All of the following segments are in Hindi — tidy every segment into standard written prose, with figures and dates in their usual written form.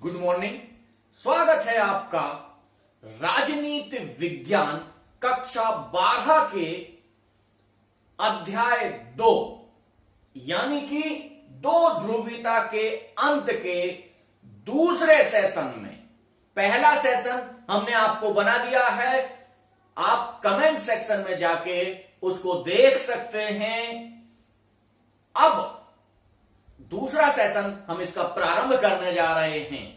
Good morning. स्वागत है आपका राजनीति विज्ञान कक्षा 12 के अध्याय 2 यानी कि दो ध्रुवीयता के अंत के दूसरे सेशन में। पहला सेशन हमने आपको बना दिया है, आप कमेंट सेक्शन में जाके उसको देख सकते हैं। अब दूसरा सेशन हम इसका प्रारंभ करने जा रहे हैं।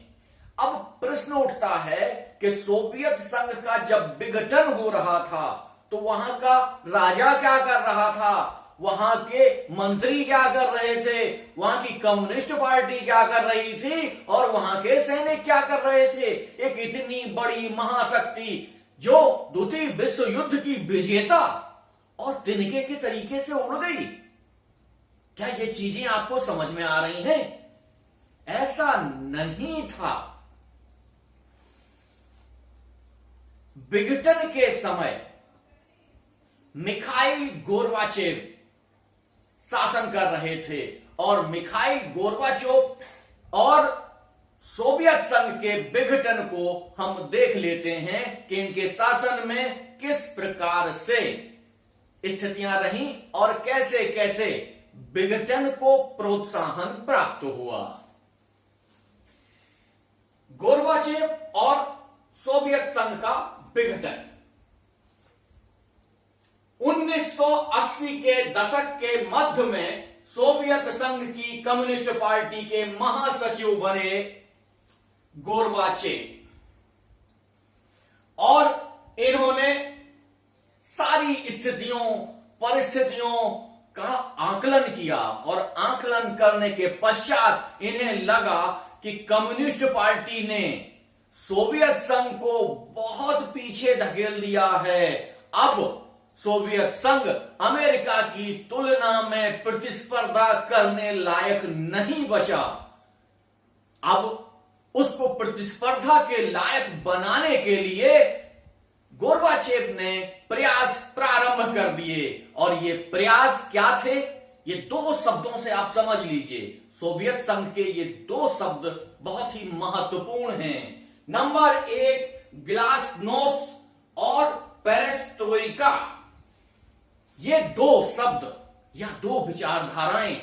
अब प्रश्न उठता है कि सोवियत संघ का जब विघटन हो रहा था तो वहां का राजा क्या कर रहा था, वहां के मंत्री क्या कर रहे थे, वहां की कम्युनिस्ट पार्टी क्या कर रही थी और वहां के सैनिक क्या कर रहे थे। एक इतनी बड़ी महाशक्ति जो द्वितीय विश्व युद्ध की विजेता और तिनके के तरीके से उड़ गई। क्या ये चीजें आपको समझ में आ रही हैं? ऐसा नहीं था। विघटन के समय मिखाइल गोर्बाचेव शासन कर रहे थे और मिखाइल गोर्बाचेव और सोवियत संघ के विघटन को हम देख लेते हैं कि इनके शासन में किस प्रकार से स्थितियां रहीं और कैसे कैसे विघटन को प्रोत्साहन प्राप्त हुआ। गोर्बाचेव और सोवियत संघ का विघटन 1980 के दशक के मध्य में सोवियत संघ की कम्युनिस्ट पार्टी के महासचिव बने गोर्बाचेव और इन्होंने सारी स्थितियों परिस्थितियों का आकलन किया और आकलन करने के पश्चात इन्हें लगा कि कम्युनिस्ट पार्टी ने सोवियत संघ को बहुत पीछे धकेल दिया है। अब सोवियत संघ अमेरिका की तुलना में प्रतिस्पर्धा करने लायक नहीं बचा। अब उसको प्रतिस्पर्धा के लायक बनाने के लिए गोर्बाचेव ने प्रयास प्रारंभ कर दिए और ये प्रयास क्या थे, ये दो शब्दों से आप समझ लीजिए। सोवियत संघ के ये दो शब्द बहुत ही महत्वपूर्ण हैं। नंबर 1 ग्लासनोस्ट और पेरेस्ट्रोइका। ये दो शब्द या दो विचारधाराएं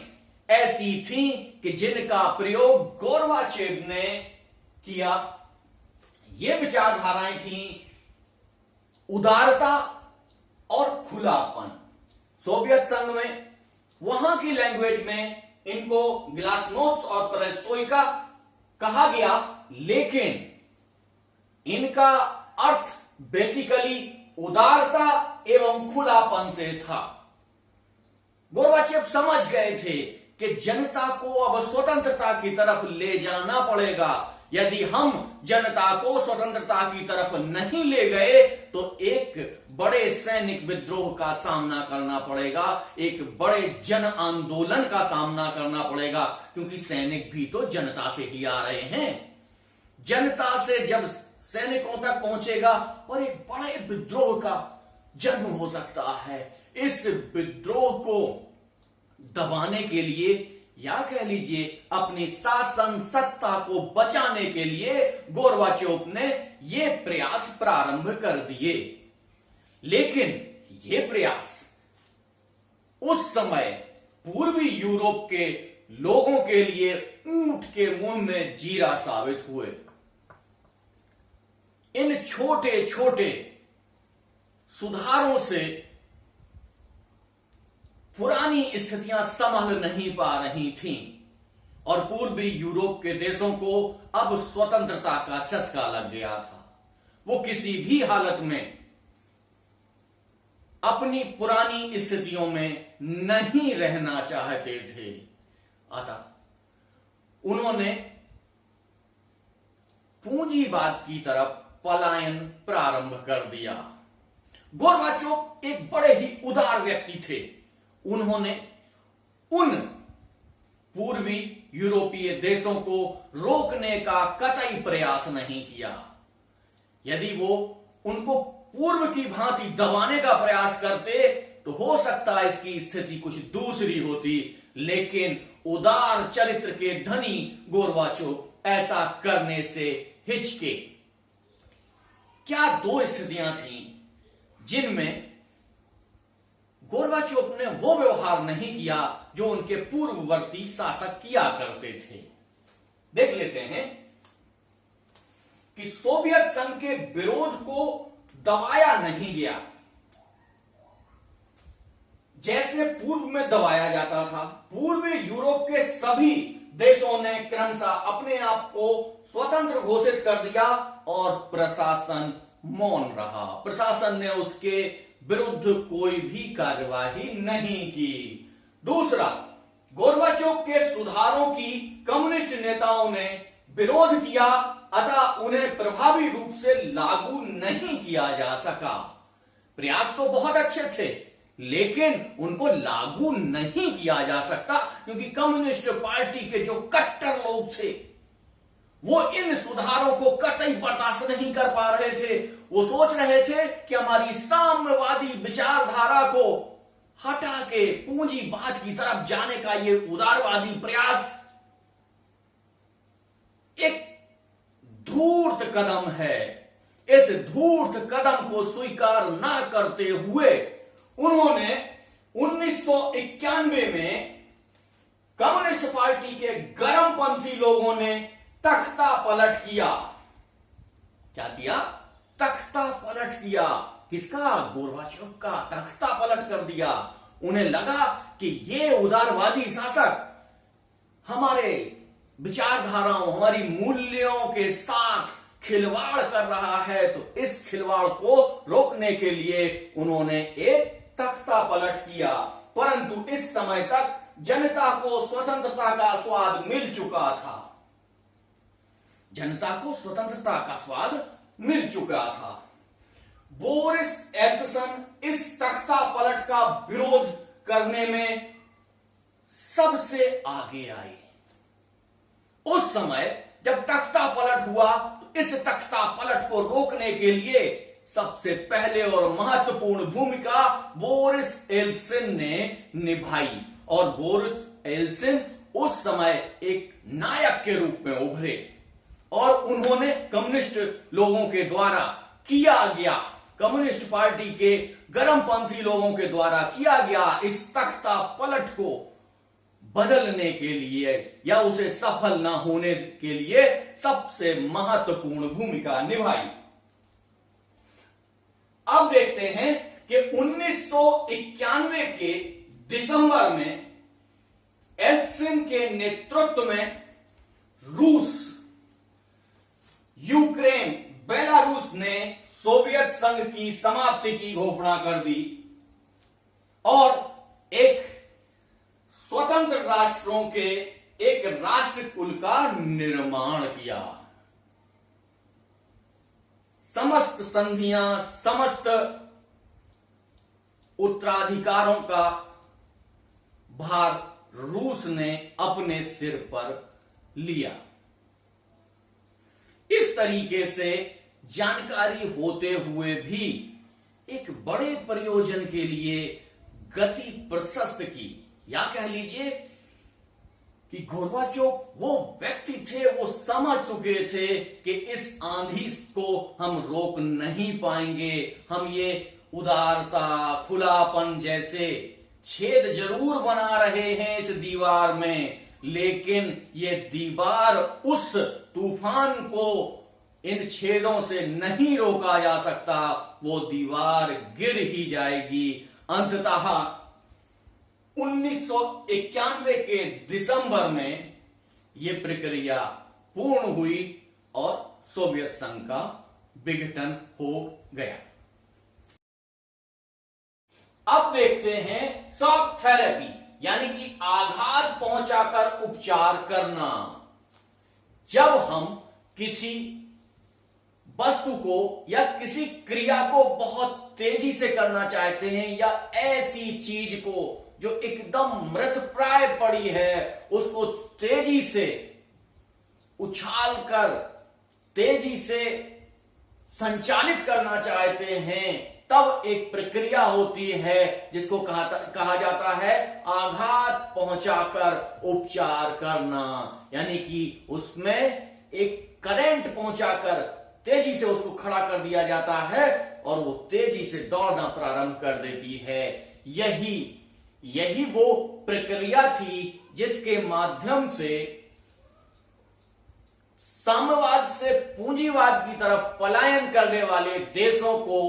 ऐसी थीं कि जिनका प्रयोग गोर्बाचेव ने किया। ये विचारधाराएं थीं उदारता और खुलापन। सोवियत संघ में वहां की लैंग्वेज में इनको ग्लासनोस्ट और पेरेस्ट्रोइका कहा गया, लेकिन इनका अर्थ बेसिकली उदारता एवं खुलापन से था। गोर्बाचेव समझ गए थे कि जनता को अब स्वतंत्रता की तरफ ले जाना पड़ेगा। यदि हम जनता को स्वतंत्रता की तरफ नहीं ले गए तो एक बड़े सैनिक विद्रोह का सामना करना पड़ेगा, एक बड़े जन आंदोलन का सामना करना पड़ेगा, क्योंकि सैनिक भी तो जनता से ही आ रहे हैं। जनता से जब सैनिकों तक पहुंचेगा और एक बड़े विद्रोह का जन्म हो सकता है। इस विद्रोह को दबाने के लिए या कह लीजिए अपनी शासन सत्ता को बचाने के लिए गोर्बाचेव ने यह प्रयास प्रारंभ कर दिए। लेकिन यह प्रयास उस समय पूर्वी यूरोप के लोगों के लिए ऊंट के मुंह में जीरा साबित हुए। इन छोटे छोटे सुधारों से पुरानी स्थितियां संभल नहीं पा रही थीं और पूर्वी यूरोप के देशों को अब स्वतंत्रता का चस्का लग गया था। वो किसी भी हालत में अपनी पुरानी स्थितियों में नहीं रहना चाहते थे। अतः उन्होंने पूंजीवाद की तरफ पलायन प्रारंभ कर दिया। गोर्बाचेव एक बड़े ही उदार व्यक्ति थे। उन्होंने उन पूर्वी यूरोपीय देशों को रोकने का कतई प्रयास नहीं किया। यदि वो उनको पूर्व की भांति दबाने का प्रयास करते तो हो सकता है इसकी स्थिति कुछ दूसरी होती, लेकिन उदार चरित्र के धनी गोर्बाचेव ऐसा करने से हिचके। क्या दो स्थितियां थीं जिनमें गोर्बाचोव ने वो व्यवहार नहीं किया जो उनके पूर्ववर्ती शासक किया करते थे। देख लेते हैं कि सोवियत संघ के विरोध को दबाया नहीं गया जैसे पूर्व में दबाया जाता था। पूर्वी यूरोप के सभी देशों ने क्रमशः अपने आप को स्वतंत्र घोषित कर दिया और प्रशासन मौन रहा। प्रशासन ने उसके विरुद्ध कोई भी कार्यवाही नहीं की। दूसरा, गोर्बाचोव के सुधारों की कम्युनिस्ट नेताओं ने विरोध किया, अतः उन्हें प्रभावी रूप से लागू नहीं किया जा सका। प्रयास तो बहुत अच्छे थे लेकिन उनको लागू नहीं किया जा सकता क्योंकि कम्युनिस्ट पार्टी के जो कट्टर लोग थे वो इन सुधारों को कतई बर्दाश्त नहीं कर पा रहे थे। वो सोच रहे थे कि हमारी साम्यवादी विचारधारा को हटा के पूंजीवाद की तरफ जाने का ये उदारवादी प्रयास एक धूर्त कदम है। इस धूर्त कदम को स्वीकार ना करते हुए उन्होंने 1991 में कम्युनिस्ट पार्टी के गरमपंथी लोगों ने तख्ता पलट किया। क्या किया? तख्ता पलट किया। किसका? गोर्बाचोव का तख्ता पलट कर दिया। उन्हें लगा कि ये उदारवादी शासक हमारे विचारधाराओं, हमारी मूल्यों के साथ खिलवाड़ कर रहा है, तो इस खिलवाड़ को रोकने के लिए उन्होंने एक तख्ता पलट किया। परंतु इस समय तक जनता को स्वतंत्रता का स्वाद मिल चुका था। जनता को स्वतंत्रता का स्वाद मिल चुका था। बोरिस एल्त्सन इस तख्ता पलट का विरोध करने में सबसे आगे आए। उस समय जब तख्ता पलट हुआ तो इस तख्ता पलट को रोकने के लिए सबसे पहले और महत्वपूर्ण भूमिका बोरिस एल्त्सन ने निभाई और बोरिस एल्त्सन उस समय एक नायक के रूप में उभरे और उन्होंने कम्युनिस्ट लोगों के द्वारा किया गया, कम्युनिस्ट पार्टी के गरमपंथी लोगों के द्वारा किया गया इस तख्ता पलट को बदलने के लिए या उसे सफल न होने के लिए सबसे महत्वपूर्ण भूमिका निभाई। अब देखते हैं कि 1991 के दिसंबर में एल्त्सन के नेतृत्व में रूस, यूक्रेन, बेलारूस ने सोवियत संघ की समाप्ति की घोषणा कर दी और एक स्वतंत्र राष्ट्रों के एक राष्ट्र कुल का निर्माण किया। समस्त संधियां, समस्त उत्तराधिकारों का भार रूस ने अपने सिर पर लिया। इस तरीके से जानकारी होते हुए भी एक बड़े प्रयोजन के लिए गति प्रशस्त की, या कह लीजिए कि गोर्बाचोव वो व्यक्ति थे, वो समझ चुके थे कि इस आंधी को हम रोक नहीं पाएंगे। हम ये उदारता, खुलापन जैसे छेद जरूर बना रहे हैं इस दीवार में, लेकिन ये दीवार उस तूफान को इन छेदों से नहीं रोका जा सकता। वो दीवार गिर ही जाएगी। अंततः 1991 के दिसंबर में यह प्रक्रिया पूर्ण हुई और सोवियत संघ का विघटन हो गया। अब देखते हैं शॉक थेरेपी, यानी कि आघात पहुंचाकर उपचार करना। जब हम किसी वस्तु को या किसी क्रिया को बहुत तेजी से करना चाहते हैं या ऐसी चीज को जो एकदम मृतप्राय पड़ी है उसको तेजी से उछालकर तेजी से संचालित करना चाहते हैं, तब एक प्रक्रिया होती है जिसको कहा जाता है आघात पहुंचाकर उपचार करना। यानी कि उसमें एक करंट पहुंचाकर तेजी से उसको खड़ा कर दिया जाता है और वो तेजी से दौड़ना प्रारंभ कर देती है। यही वो प्रक्रिया थी जिसके माध्यम से साम्यवाद से पूंजीवाद की तरफ पलायन करने वाले देशों को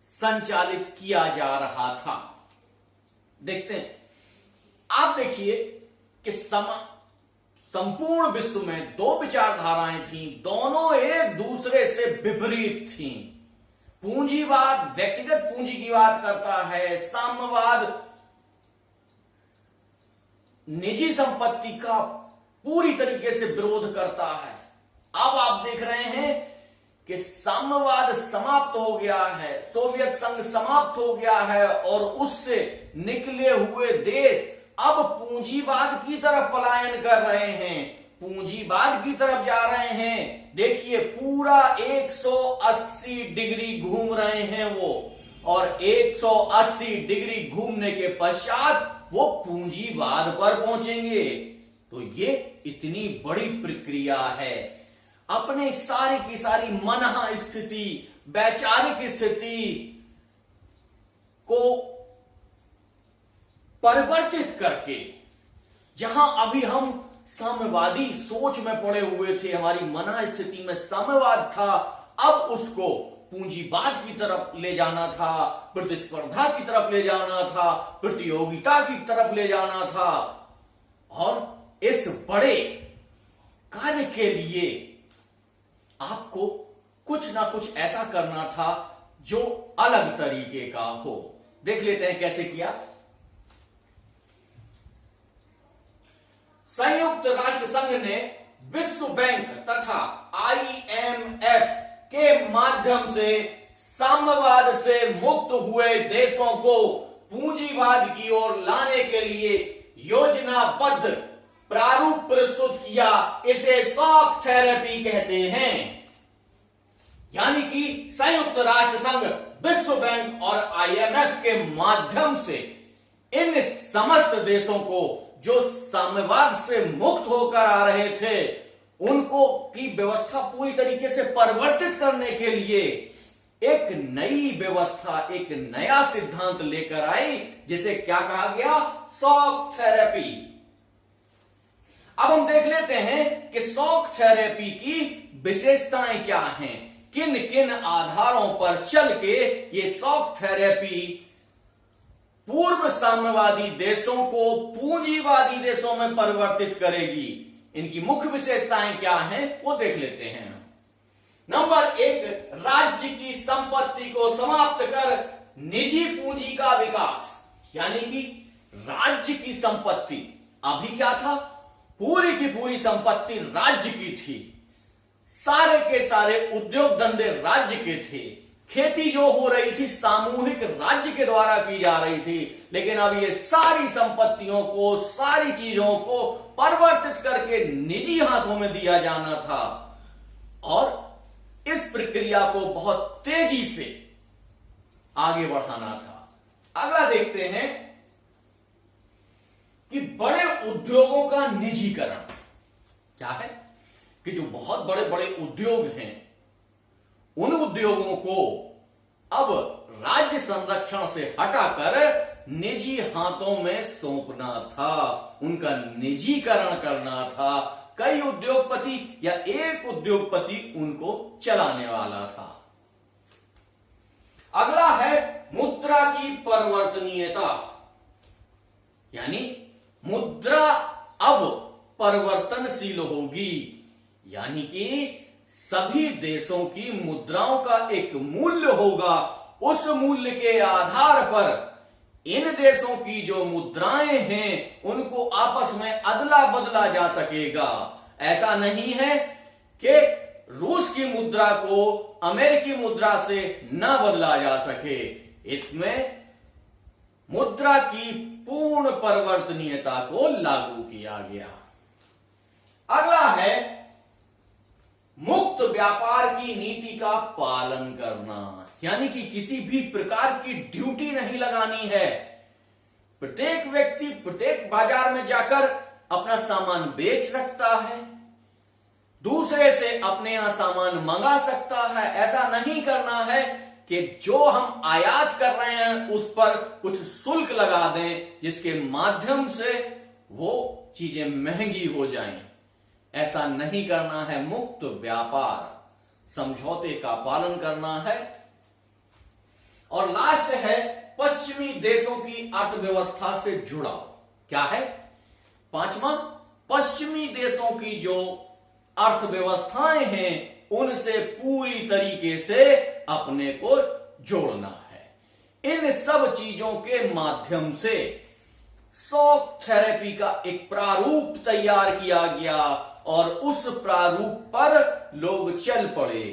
संचालित किया जा रहा था। देखते हैं, आप देखिए कि संपूर्ण विश्व में दो विचारधाराएं थीं, दोनों एक दूसरे से विपरीत थीं। पूंजीवाद व्यक्तिगत पूंजी की बात करता है, साम्यवाद निजी संपत्ति का पूरी तरीके से विरोध करता है। अब आप देख रहे हैं कि साम्यवाद समाप्त हो गया है, सोवियत संघ समाप्त हो गया है और उससे निकले हुए देश अब पूंजीवाद की तरफ पलायन कर रहे हैं, पूंजीवाद की तरफ जा रहे हैं। देखिए पूरा 180 डिग्री घूम रहे हैं वो, और 180 डिग्री घूमने के पश्चात वो पूंजीवाद पर पहुंचेंगे। तो ये इतनी बड़ी प्रक्रिया है। अपने सारी की सारी मनहा स्थिति, वैचारिक स्थिति को परिवर्तित करके, जहां अभी हम साम्यवादी सोच में पड़े हुए थे, हमारी मनहा स्थिति में साम्यवाद था, अब उसको पूंजीवाद की तरफ ले जाना था, प्रतिस्पर्धा की तरफ ले जाना था, प्रतियोगिता की तरफ ले जाना था। और इस बड़े कार्य के लिए आपको कुछ ना कुछ ऐसा करना था जो अलग तरीके का हो। देख लेते हैं कैसे किया। संयुक्त राष्ट्र संघ ने विश्व बैंक तथा IMF के माध्यम से साम्यवाद से मुक्त हुए देशों को पूंजीवाद की ओर लाने के लिए योजनाबद्ध प्रारूप प्रस्तुत किया। इसे शॉक थेरेपी कहते हैं। यानी कि संयुक्त राष्ट्र संघ विश्व बैंक और IMF के माध्यम से इन समस्त देशों को जो साम्यवाद से मुक्त होकर आ रहे थे, उनको की व्यवस्था पूरी तरीके से परिवर्तित करने के लिए एक नई व्यवस्था, एक नया सिद्धांत लेकर आई, जिसे क्या कहा गया, शॉक थेरेपी। अब हम देख लेते हैं कि शॉक थेरेपी की विशेषताएं क्या हैं, किन किन आधारों पर चल के ये शॉक थेरेपी पूर्व साम्यवादी देशों को पूंजीवादी देशों में परिवर्तित करेगी। इनकी मुख्य विशेषताएं क्या हैं वो देख लेते हैं। नंबर 1, राज्य की संपत्ति को समाप्त कर निजी पूंजी का विकास। यानी कि राज्य की संपत्ति, अभी क्या था, पूरी की पूरी संपत्ति राज्य की थी, सारे के सारे उद्योग धंधे राज्य के थे, खेती जो हो रही थी सामूहिक राज्य के द्वारा की जा रही थी। लेकिन अब ये सारी संपत्तियों को, सारी चीजों को परिवर्तित करके निजी हाथों में दिया जाना था और इस प्रक्रिया को बहुत तेजी से आगे बढ़ाना था। अगला देखते हैं कि बड़े उद्योगों का निजीकरण क्या है, कि जो बहुत बड़े बड़े उद्योग हैं, उन उद्योगों को अब राज्य संरक्षण से हटाकर निजी हाथों में सौंपना था, उनका निजीकरण करना था। कई उद्योगपति या एक उद्योगपति उनको चलाने वाला था। अगला है मुद्रा की परिवर्तनीयता, यानी मुद्रा अब परिवर्तनशील होगी। यानी कि सभी देशों की मुद्राओं का एक मूल्य होगा, उस मूल्य के आधार पर इन देशों की जो मुद्राएं हैं उनको आपस में अदला बदला जा सकेगा। ऐसा नहीं है कि रूस की मुद्रा को अमेरिकी मुद्रा से न बदला जा सके। इसमें मुद्रा की पूर्ण परिवर्तनीयता को लागू किया गया। अगला है मुक्त व्यापार की नीति का पालन करना, यानी कि किसी भी प्रकार की ड्यूटी नहीं लगानी है। प्रत्येक व्यक्ति प्रत्येक बाजार में जाकर अपना सामान बेच सकता है, अपने यहां सामान मंगा सकता है। ऐसा नहीं करना है कि जो हम आयात कर रहे हैं उस पर कुछ शुल्क लगा दें जिसके माध्यम से वो चीजें महंगी हो जाएं। ऐसा नहीं करना है। मुक्त व्यापार समझौते का पालन करना है। और लास्ट है पश्चिमी देशों की अर्थव्यवस्था से जुड़ा। क्या है? पांचवा, पश्चिमी देशों की जो अर्थव्यवस्थाएं हैं उनसे पूरी तरीके से अपने को जोड़ना है। इन सब चीजों के माध्यम से शॉक थेरेपी का एक प्रारूप तैयार किया गया और उस प्रारूप पर लोग चल पड़े।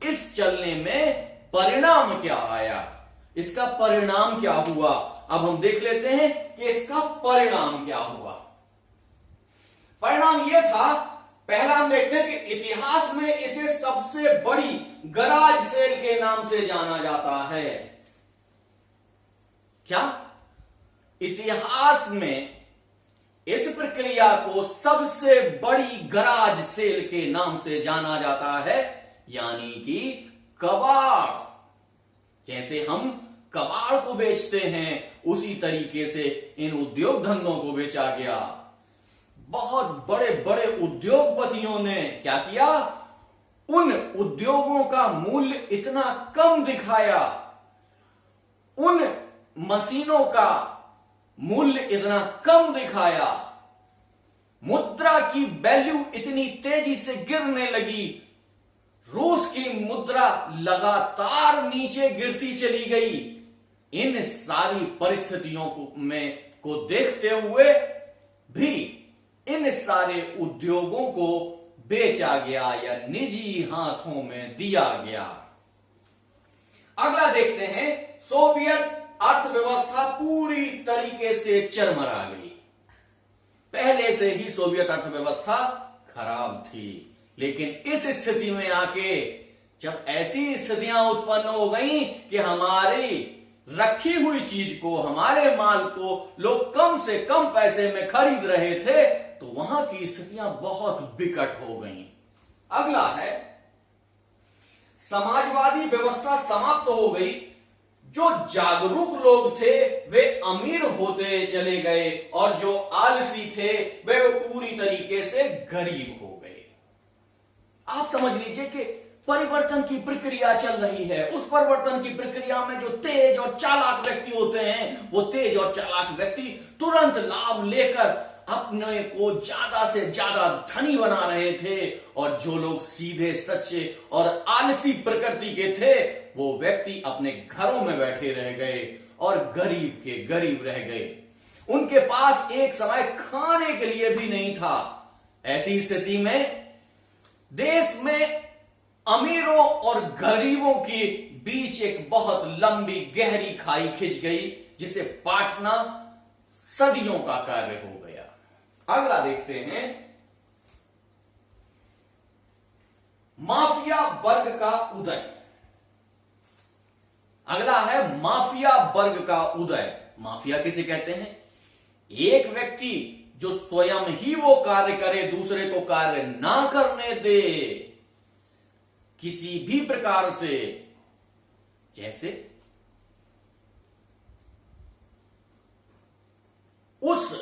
इस चलने में परिणाम क्या आया, इसका परिणाम क्या हुआ, अब हम देख लेते हैं कि इसका परिणाम क्या हुआ। परिणाम यह था, पहला हम देखते हैं कि इतिहास में इसे सबसे बड़ी गराज सेल के नाम से जाना जाता है। क्या? इतिहास में इस प्रक्रिया को सबसे बड़ी गराज सेल के नाम से जाना जाता है, यानी कि कबाड़। जैसे हम कबाड़ को बेचते हैं उसी तरीके से इन उद्योग धंधों को बेचा गया। बहुत बड़े बड़े उद्योगपतियों ने क्या किया, उन उद्योगों का मूल्य इतना कम दिखाया, उन मशीनों का मूल्य इतना कम दिखाया, मुद्रा की वैल्यू इतनी तेजी से गिरने लगी, रूस की मुद्रा लगातार नीचे गिरती चली गई। इन सारी परिस्थितियों को देखते हुए भी इन सारे उद्योगों को बेचा गया या निजी हाथों में दिया गया। अगला देखते हैं, सोवियत अर्थव्यवस्था पूरी तरीके से चरमरा गई। पहले से ही सोवियत अर्थव्यवस्था खराब थी, लेकिन इस स्थिति में आके जब ऐसी स्थितियां उत्पन्न हो गई कि हमारी रखी हुई चीज को, हमारे माल को लोग कम से कम पैसे में खरीद रहे थे, तो वहां की स्थितियां बहुत विकट हो गईं। अगला है, समाजवादी व्यवस्था समाप्त हो गई। जो जागरूक लोग थे वे अमीर होते चले गए और जो आलसी थे वे पूरी तरीके से गरीब हो गए। आप समझ लीजिए कि परिवर्तन की प्रक्रिया चल रही है। उस परिवर्तन की प्रक्रिया में जो तेज और चालाक व्यक्ति होते हैं, वो तेज और चालाक व्यक्ति तुरंत लाभ लेकर अपने को ज्यादा से ज्यादा धनी बना रहे थे, और जो लोग सीधे सच्चे और आलसी प्रकृति के थे वो व्यक्ति अपने घरों में बैठे रह गए और गरीब के गरीब रह गए। उनके पास एक समय खाने के लिए भी नहीं था। ऐसी स्थिति में देश में अमीरों और गरीबों के बीच एक बहुत लंबी गहरी खाई खिंच गई, जिसे पाटना सदियों का कार्य हो गया। अगला देखते हैं, माफिया वर्ग का उदय। अगला है माफिया वर्ग का उदय। माफिया किसे कहते हैं? एक व्यक्ति जो स्वयं ही वो कार्य करे, दूसरे को कार्य ना करने दे किसी भी प्रकार से। जैसे उस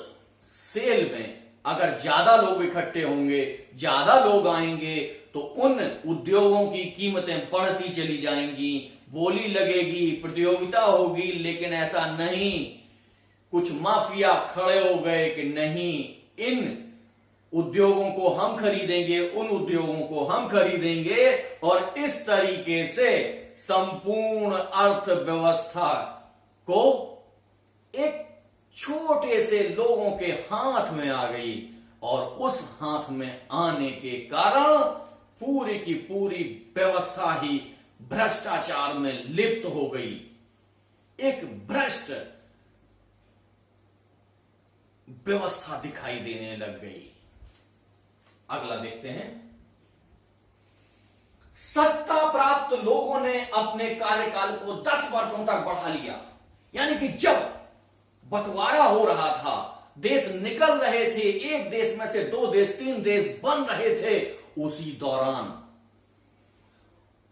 सेल में अगर ज्यादा लोग इकट्ठे होंगे, ज्यादा लोग आएंगे, तो उन उद्योगों की कीमतें बढ़ती चली जाएंगी, बोली लगेगी, प्रतियोगिता होगी। लेकिन ऐसा नहीं, कुछ माफिया खड़े हो गए कि नहीं, इन उद्योगों को हम खरीदेंगे, उन उद्योगों को हम खरीदेंगे, और इस तरीके से संपूर्ण अर्थव्यवस्था को एक छोटे से लोगों के हाथ में आ गई, और उस हाथ में आने के कारण पूरी की पूरी व्यवस्था ही भ्रष्टाचार में लिप्त हो गई। एक भ्रष्ट व्यवस्था दिखाई देने लग गई। अगला देखते हैं, सत्ता प्राप्त लोगों ने अपने कार्यकाल को 10 वर्षों तक बढ़ा लिया। यानी कि जब बंटवारा हो रहा था, देश निकल रहे थे, एक देश में से 2 देश 3 देश बन रहे थे, उसी दौरान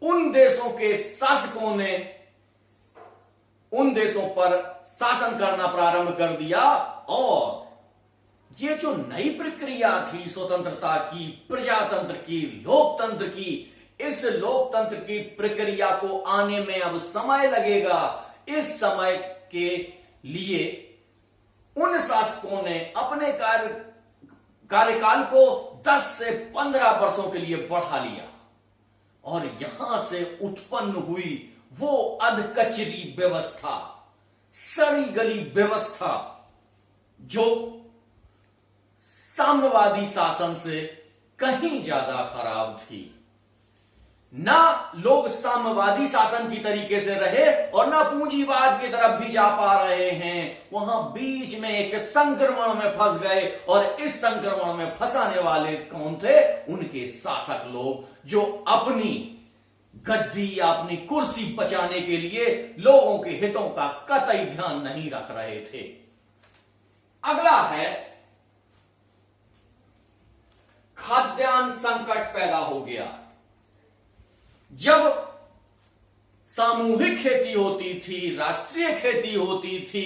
उन देशों के शासकों ने उन देशों पर शासन करना प्रारंभ कर दिया। और ये जो नई प्रक्रिया थी स्वतंत्रता की, प्रजातंत्र की, लोकतंत्र की, इस लोकतंत्र की प्रक्रिया को आने में अब समय लगेगा। इस समय के लिए उन शासकों ने अपने कार्यकाल को 10 से 15 वर्षों के लिए बढ़ा लिया और यहां से उत्पन्न हुई वो अधकचरी व्यवस्था, सड़ी गली व्यवस्था जो साम्यवादी शासन से कहीं ज्यादा खराब थी। ना लोग साम्यवादी शासन की तरीके से रहे और ना पूंजीवाद की तरफ भी जा पा रहे हैं। वहां बीच में एक संक्रमण में फंस गए और इस संक्रमण में फंसाने वाले कौन थे? उनके शासक लोग, जो अपनी गद्दी या अपनी कुर्सी बचाने के लिए लोगों के हितों का कतई ध्यान नहीं रख रहे थे। अगला है खाद्यान्न संकट पैदा हो गया। जब सामूहिक खेती होती थी, राष्ट्रीय खेती होती थी,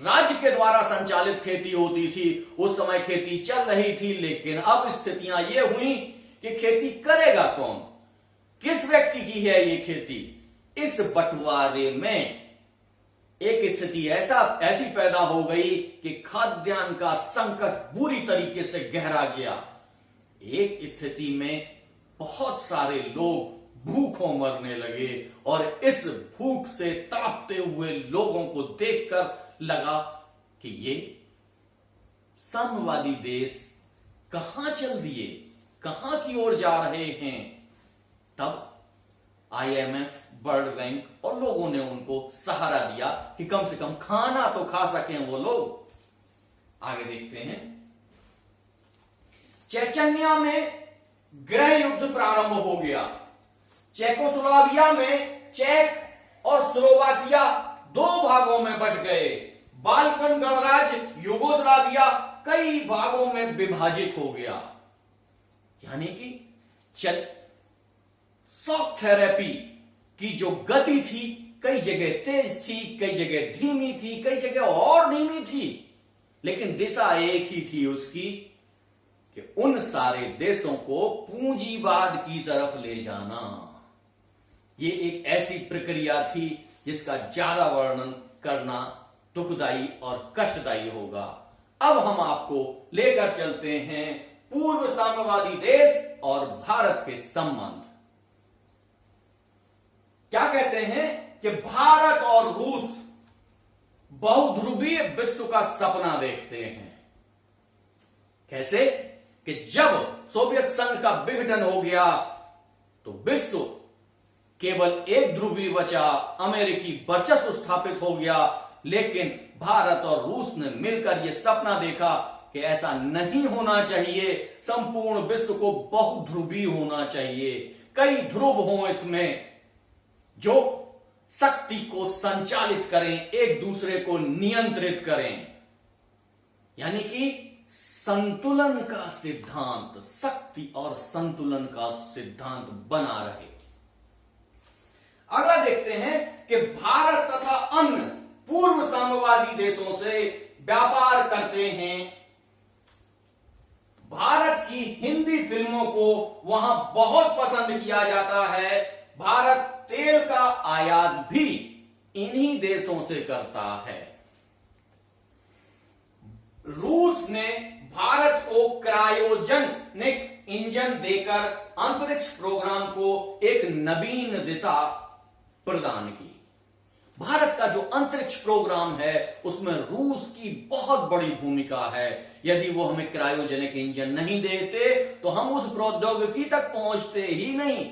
राज्य के द्वारा संचालित खेती होती थी, उस समय खेती चल रही थी। लेकिन अब स्थितियां ये हुई कि खेती करेगा कौन, किस व्यक्ति की है ये खेती? इस बंटवारे में एक स्थिति ऐसी पैदा हो गई कि खाद्यान्न का संकट बुरी तरीके से गहरा गया। एक स्थिति में बहुत सारे लोग भूखों मरने लगे और इस भूख से तड़पते हुए लोगों को देखकर लगा कि ये साम्यवादी देश कहां चल दिए, कहां की ओर जा रहे हैं। तब IMF, वर्ल्ड बैंक और लोगों ने उनको सहारा दिया कि कम से कम खाना तो खा सकें वो लोग। आगे देखते हैं। चेचन्या में गृह युद्ध प्रारंभ हो गया। चेकोस्लोवाकिया में चेक और स्लोवाकिया 2 भागों में बंट गए। बाल्कन गणराज्य यूगोस्लाविया कई भागों में विभाजित हो गया। यानी कि शॉक थेरेपी की जो गति थी, कई जगह तेज थी, कई जगह धीमी थी, कई जगह और धीमी थी, लेकिन दिशा एक ही थी उसकी कि उन सारे देशों को पूंजीवाद की तरफ ले जाना। ये एक ऐसी प्रक्रिया थी जिसका ज्यादा वर्णन करना दुखदाई और कष्टदायी होगा। अब हम आपको लेकर चलते हैं पूर्व साम्यवादी देश और भारत के संबंध। क्या कहते हैं कि भारत और रूस बहुध्रुवीय विश्व का सपना देखते हैं। कैसे? कि जब सोवियत संघ का विघटन हो गया तो विश्व केवल एक ध्रुवीय बचा, अमेरिकी वर्चस्व स्थापित हो गया। लेकिन भारत और रूस ने मिलकर यह सपना देखा कि ऐसा नहीं होना चाहिए, संपूर्ण विश्व को बहुध्रुवीय होना चाहिए, कई ध्रुव हों इसमें जो शक्ति को संचालित करें, एक दूसरे को नियंत्रित करें। यानी कि संतुलन का सिद्धांत, शक्ति और संतुलन का सिद्धांत बना रहे। अगला देखते हैं कि भारत तथा अन्य पूर्व साम्यवादी देशों से व्यापार करते हैं। भारत की हिंदी फिल्मों को वहां बहुत पसंद किया जाता है। भारत तेल का आयात भी इन्हीं देशों से करता है। रूस ने भारत को क्रायोजेनिक इंजन देकर अंतरिक्ष प्रोग्राम को एक नवीन दिशा प्रदान की। भारत का जो अंतरिक्ष प्रोग्राम है उसमें रूस की बहुत बड़ी भूमिका है। यदि वो हमें क्रायोजेनिक इंजन नहीं देते तो हम उस प्रौद्योगिकी तक पहुंचते ही नहीं।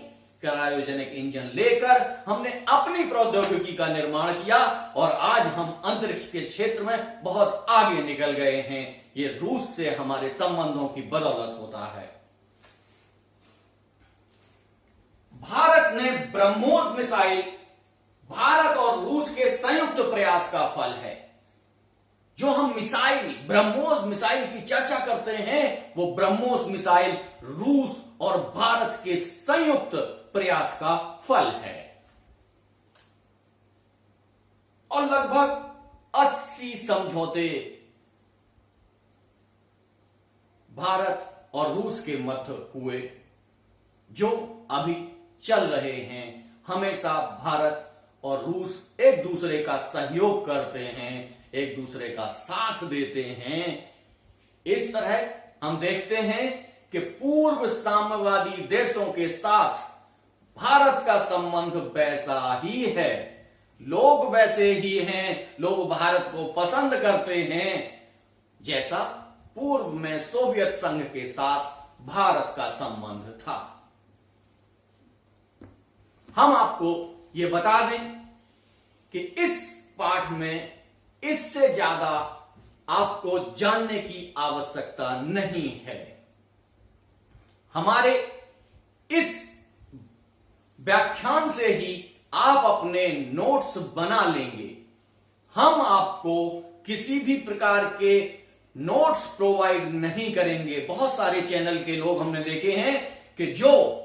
क्रायोजेनिक इंजन लेकर हमने अपनी प्रौद्योगिकी का निर्माण किया और आज हम अंतरिक्ष के क्षेत्र में बहुत आगे निकल गए हैं। ये रूस से हमारे संबंधों की बदौलत होता है। भारत ने ब्रह्मोस मिसाइल भारत और रूस के संयुक्त प्रयास का फल है। जो हम मिसाइल, ब्रह्मोस मिसाइल की चर्चा करते हैं, वो ब्रह्मोस मिसाइल रूस और भारत के संयुक्त प्रयास का फल है। और लगभग 80 समझौते भारत और रूस के मध्य हुए, जो अभी चल रहे हैं। हमेशा भारत और रूस एक दूसरे का सहयोग करते हैं, एक दूसरे का साथ देते हैं। इस तरह हम देखते हैं कि पूर्व साम्यवादी देशों के साथ भारत का संबंध वैसा ही है, लोग वैसे ही हैं, लोग भारत को पसंद करते हैं जैसा पूर्व में सोवियत संघ के साथ भारत का संबंध था। हम आपको ये बता दें कि इस पाठ में इससे ज्यादा आपको जानने की आवश्यकता नहीं है। हमारे इस व्याख्यान से ही आप अपने नोट्स बना लेंगे। हम आपको किसी भी प्रकार के नोट्स प्रोवाइड नहीं करेंगे। बहुत सारे चैनल के लोग हमने देखे हैं कि जो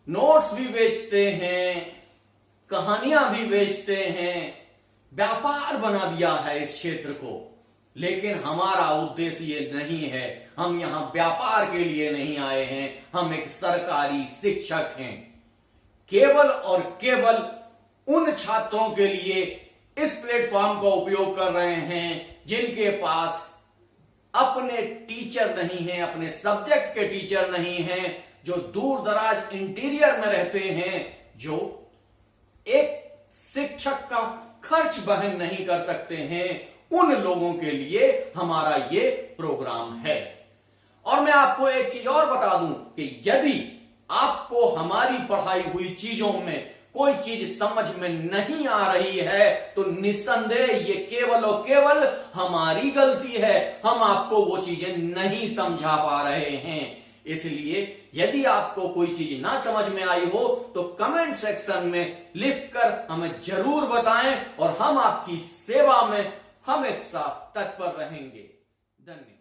नोट्स भी बेचते हैं, कहानियां भी बेचते हैं, व्यापार बना दिया है इस क्षेत्र को। लेकिन हमारा उद्देश्य ये नहीं है। हम यहां व्यापार के लिए नहीं आए हैं, हम एक सरकारी शिक्षक हैं। केवल और केवल उन छात्रों के लिए इस प्लेटफॉर्म का उपयोग कर रहे हैं जिनके पास अपने टीचर नहीं हैं, अपने सब्जेक्ट के टीचर नहीं हैं, जो दूर दराज इंटीरियर में रहते हैं, जो एक शिक्षक का खर्च वहन नहीं कर सकते हैं। उन लोगों के लिए हमारा ये प्रोग्राम है। और मैं आपको एक चीज और बता दूं कि यदि आपको हमारी पढ़ाई हुई चीजों में कोई चीज समझ में नहीं आ रही है, तो निस्संदेह ये केवल और केवल हमारी गलती है। हम आपको वो चीजें नहीं समझा पा रहे हैं। इसलिए यदि आपको कोई चीज ना समझ में आई हो तो कमेंट सेक्शन में लिखकर हमें जरूर बताएं और हम आपकी सेवा में हमेशा तत्पर रहेंगे। धन्यवाद।